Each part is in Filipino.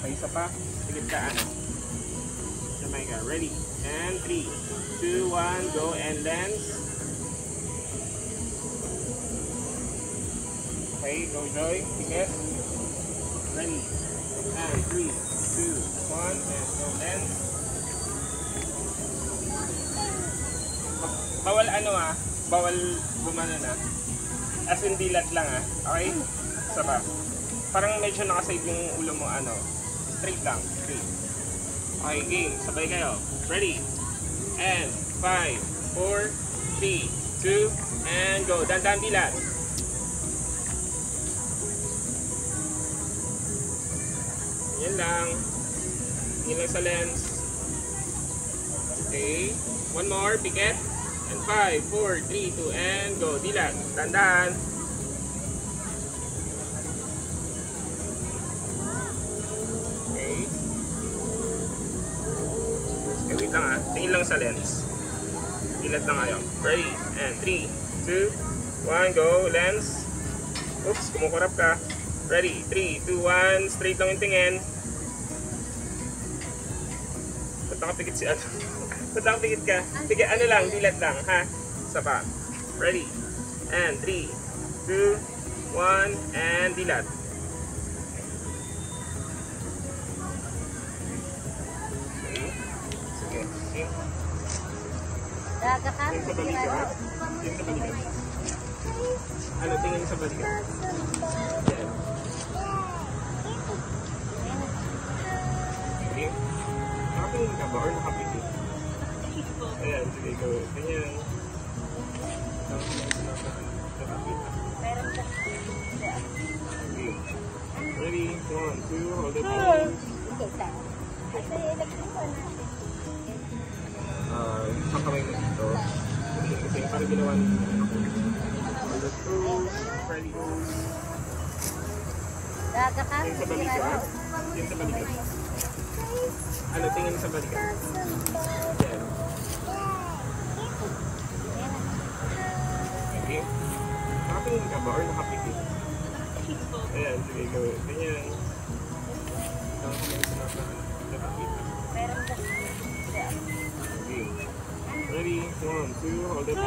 Okay, isa pa. Tigit ka, ano. Sabay ka. Ready? And 3, 2, 1, go and lens. Okay, go Joy. Tigit. Ready? And 3, 2, 1, and go lens. Bawal ano bawal gumano na. As in dilat lang okay? Isa pa. Parang medyo nakaside yung ulo mo straight lang, straight. Okay, game. Sabay kayo. Ready? And 5, 4, 3, 2, and go. Dandan dilat. Yan lang. Yan lang sa lens. Okay. One more. Pikit. And 5, 4, 3, 2, and go. Dilat. Dandan. Okay. Okay, wait lang tingin lang sa lens. Dilat lang kayo. Ready? And 3, 2, 1, go. Lens. Oops, kumukurap ka. Ready? 3, 2, 1. Straight lang yung tingin. Ba't nakapikit si ano? Ba't nakapikit ka? Sige, ano lang, dilat lang, ha? Isa pa. Ready? And 3, 2, 1, and dilat. Okay. Sige. Okay. Tingin sa balikat. Tingin sa balikat. Ano tingin sa balikat? Yan. Okay. Nakatingin ka ba or nakapikit? Ayan, sige, go. Ganyan. Nakapikit. Okay. Ready? 1, 2, hold it. Pakamay mo dito. Kasi parang ginawa nito. Hold it through. Ready, go. Tingin sa balikat. Tingin sa balikat. Ano tingin sa balikat? Yan. Okay. Nakatingin ka ba or nakapikit? Ayan, sige, go. Ganyan. Nakapikit. Okay. Ready? 1, 2, hold it.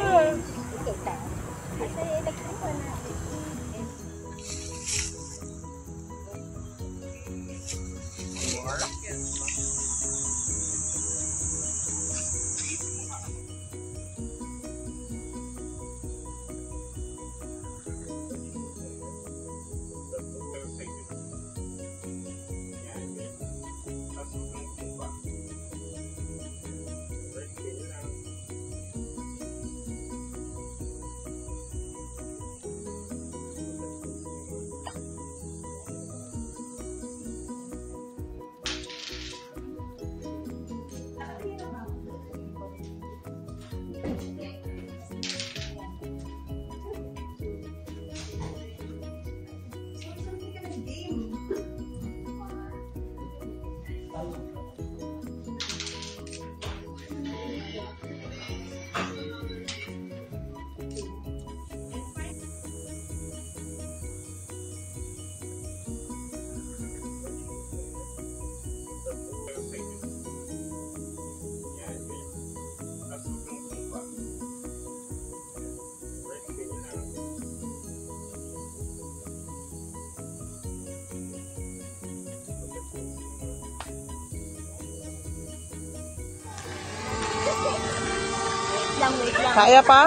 Kaya pa?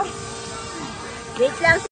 Wait lang.